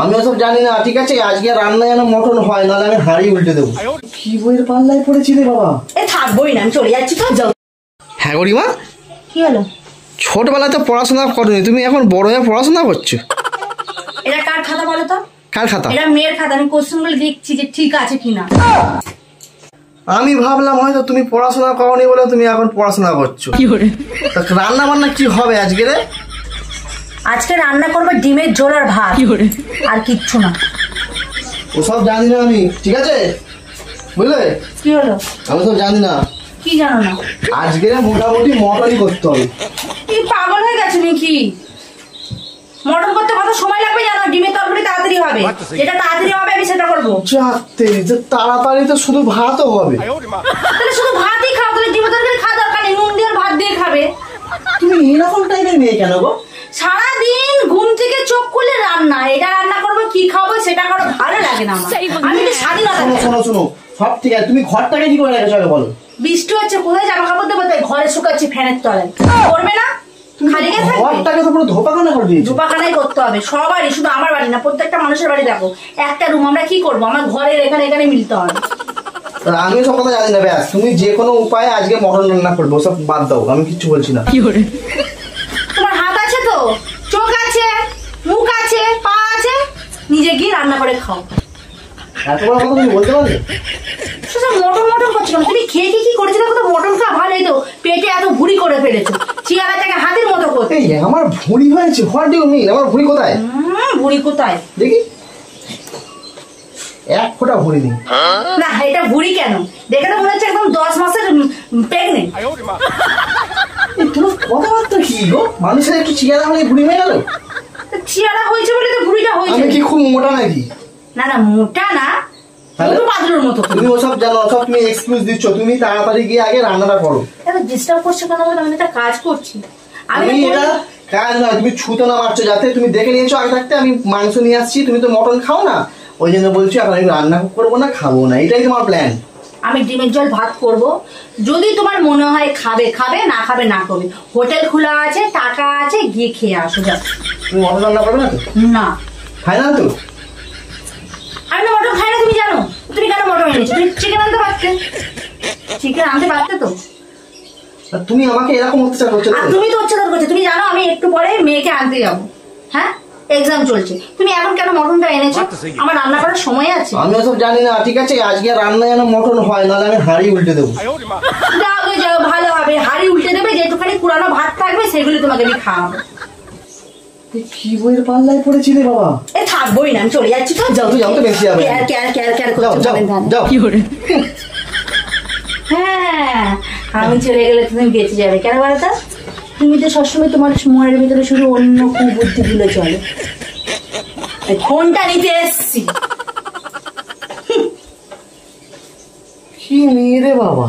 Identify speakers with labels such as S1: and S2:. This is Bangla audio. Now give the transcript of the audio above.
S1: আমি ওসব জানি না, ঠিক আছে? আজকে রান্না যেন মটন হয়, নাহলে আমি হাঁড়ি উল্টে দেবো। কি বইয়ের পাল্লায় পড়েছি রে বাবা।
S2: থাকবোই না, আমি চলে যাচ্ছি। তো যাও।
S1: হ্যাঁ গরিমা,
S2: কি হলো?
S1: ছোটবেলায় তো পড়াশোনা করোনি, তুমি এখন বড় হয়ে পড়াশোনা করছো।
S2: এটা কার খাতা বলো তো?
S1: কার খাতা?
S2: এটা মেয়ের খাতা। আমি কোশ্চেন গুলো দেখছি যে ঠিক আছে কিনা।
S1: আমি ভাবলাম হয়তো তুমি পড়াশোনা করোনি বলে তুমি এখন পড়াশোনা করছো। রান্না বান্না কি হবে আজকে রে?
S2: আজকে রান্না করবো ডিমের ঝোল আর ভাত, আর কিচ্ছু না।
S1: ওসব জানি না আমি, ঠিক আছে? বুঝলে?
S2: কি হলো?
S1: আমি সব জানি না।
S2: কি জানো না?
S1: আজকে মোটামুটি মটনই করতে হবে।
S2: কি পাগল হয়ে গেছে নাকি? মটন করতে কত সময় লাগবে জানো? ডিমের তরকারি তাড়াতাড়ি হবে, যেটা তাড়াতাড়ি হবে আমি সেটা করবো।
S1: যাতে যে তাড়াতাড়ি তো শুধু ভাতও হবে।
S2: তাহলে শুধু ভাতই খাও, তাহলে ডিমের তরকারি খাওয়া দরকার নেই, নুন দিয়ে ভাত দিয়ে খাবে।
S1: তুমি এরকম টাইপের মেয়ে কেন গো?
S2: সারাদিন ঘুম থেকে চোখ খুলে রান্না, এটা রান্না করবো, কি খাবো সেটা করো, ভালো লাগে না আমার। আমি তো স্বাধীনতা।
S1: শোনো শোনো, সব ঠিক আছে, তুমি ঘরটাকে কি করে রেখেছো আগে বলো।
S2: বৃষ্টি হচ্ছে, কোথায় জামা কাপড় দেবো? তাই ঘরে শুকাচ্ছি ফ্যানের তলায়। করবে না?
S1: ঘরটাকে তো পুরো ধোপাখানা করে দিয়েছো।
S2: ধোপাখানাই করতে হবে সবারই, শুধু আমার বাড়ি না, প্রত্যেকটা মানুষের বাড়ি। দেখো একটা রুম, আমরা কি করবো? আমার ঘরের এখানে এখানে মিলতে হবে।
S1: আমি সব কথা জানি না, ব্যাস তুমি যে কোনো উপায়ে আজকে মটন রান্না করবো, সব বাদ দাও, আমি কিচ্ছু বলছি না।
S2: তোমার হাত আছে তো, চোখ আছে, মুখ আছে, পা আছে, নিজে গিয়ে রান্না করে খাও।
S1: এত বড় কথা তুমি বলতে পারবে?
S2: মটন মটন করছো কেন? তুমি খেয়ে কি করেছো? দেখো তো, মটন খাওয়া ভালোই তো, পেটে এত ভুড়ি করে ফেলেছো, চেয়ারাটাকে হাতের মতো করতে।
S1: আমার ভুড়ি হয়েছে? What do you mean? আমার ভুড়ি কোথায়?
S2: ভুড়ি কোথায়
S1: দেখি, এক ফোঁটা ভুড়ি নেই।
S2: না, এটা ভুড়ি কেন? দেখে তো মনে হচ্ছে একদম 10 মাসের প্রেগনেন্ট।
S1: তোমার কথাবার্তা কি গো? মানুষের একটু চেয়ারা হলে ভুড়ি হয়ে গেল?
S2: চেয়ারা হয়েছে বলে তো ভুড়িটা হয়েছে।
S1: আমি কি খুব মোটা নাকি?
S2: না না, মোটা না, পাতলুর মতো।
S1: তুমি ওসব জানো, সব তুমি এক্সকিউজ দিচ্ছ। তুমি তাড়াতাড়ি গিয়ে আগে রান্নাটা করো।
S2: এত ডিস্টার্ব করছো কেন? আমি একটা কাজ করছি।
S1: আমি এটা কাজ নয়, তুমি ছুতো না মারছো, যাতে তুমি দেখে নিয়েছো আগে থাকতে আমি মাংস নিয়ে আসছি, তুমি তো মটন খাও না, ওই জন্য বলছি এখন আমি রান্না করবো না, খাবো না, এটাই তোমার প্ল্যান।
S2: আমি ডিমের ঝোল ভাত করব, যদি তোমার মনে হয় খাবে খাবে, না খাবে না করবে। হোটেল খোলা আছে, টাকা আছে, গিয়ে খেয়ে আসো। যা।
S1: তুমি মটন রান্না করবে না তো?
S2: না।
S1: ফাইনাল তো?
S2: আমি তো মটন খাই না, তুমি জানো? তুমি কেন মটন এনেছো? তুমি চিকেন আনতে পারতে, চিকেন আনতে পারতে তো।
S1: তুমি আমাকে এরকম অত্যাচার করছো?
S2: তুমি তো অত্যাচার করছো। তুমি জানো আমি একটু পরে মেয়েকে আনতে যাবো। হ্যাঁ, এক্সাম চলছে, তুমি এখন কেন মটনটা এনেছো? আমার রান্না করার সময় আছে।
S1: আমি ওসব জানি না, ঠিক আছে? আজকে রান্না যেন মটন হয়, নাহলে আমি হাঁড়ি উল্টে দেবো।
S2: যাও যাও, ভালো হবে, হাঁড়ি উল্টে দেবে, যেটুখানি পুরানো ভাত থাকবে সেগুলি তোমাকে আমি খাওয়াবো।
S1: কি বইয়ের পাল্লায় পড়েছি রে বাবা।
S2: থাকবোই না, আমি চলে যাচ্ছি। তো
S1: যাও, তুই যাও তো, বেশি যাবে।
S2: হ্যাঁ, আমি চলে গেলে তুমি বেঁচে যাবে। কেন বলতো? তুমি তো সবসময় তোমার মনের ভিতরে শুধু অন্য কুবুদ্ধি গুলো চলে। ফোনটা নিতে এসছি।
S1: কি মেয়ে রে বাবা।